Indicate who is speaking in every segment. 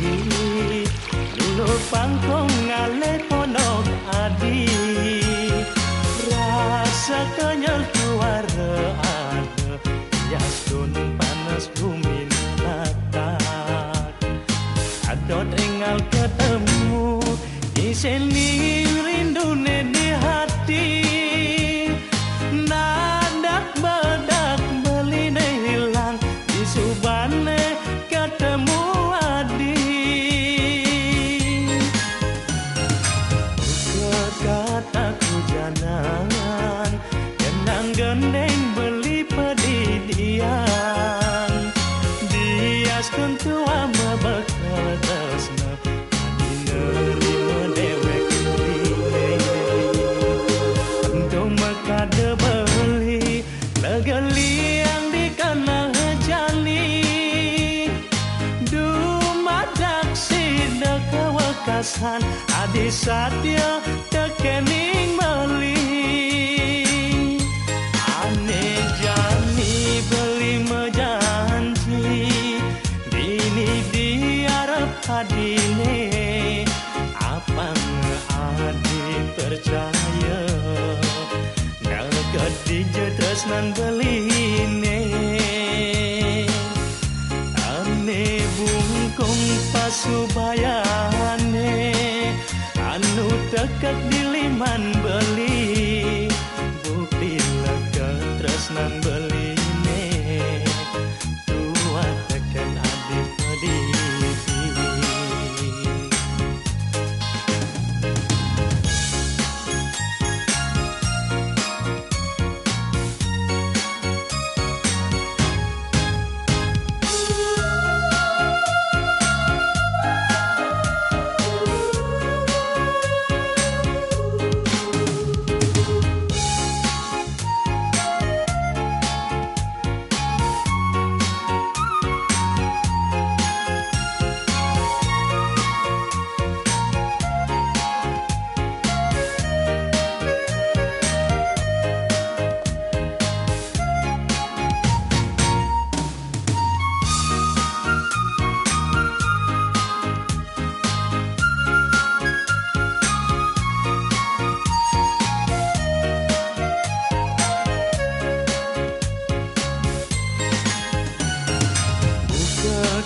Speaker 1: Lulu pangkong ngale ponok adi rasa kenyal tuara ada yastun panas bumi latak adot engal ketemu iseni rindu di hati nadak badak beline hilang di subane ketemu adi kataku jangan kenang gendeng beli pedidian dias tentu ama bakal tresna nerima dewek untuk makade beli legali yang dikenal jali dumadak sida kewekasan adi satya tekening meli ane jani beli mejanji dini diarep adine apang adi percaya nalgad dije tresnan beline ane bungkung pasubayane anu tekek diliman beli bukti lega tresnan beline tua teken adik pediti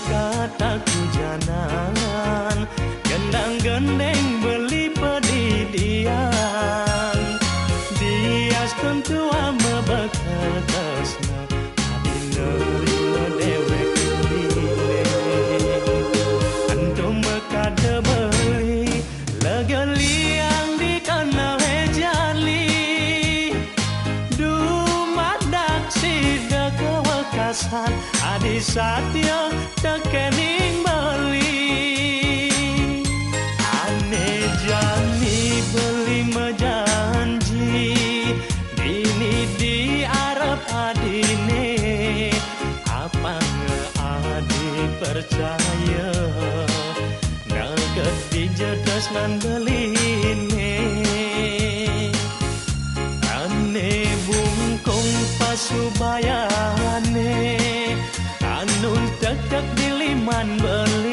Speaker 1: kataku jangan gendang-gendeng beli pedidian dias tentu ama bakal tresna adi nerima dewek dile antum makade beli legali yang dikenal jali dumadak sida kewekasan adi satya tekening beli ane jani beli mejanji dini diarep adine apang adi percaya nalgad dije tresnan beline ane bungkung pasubayane anu tekek diliman beli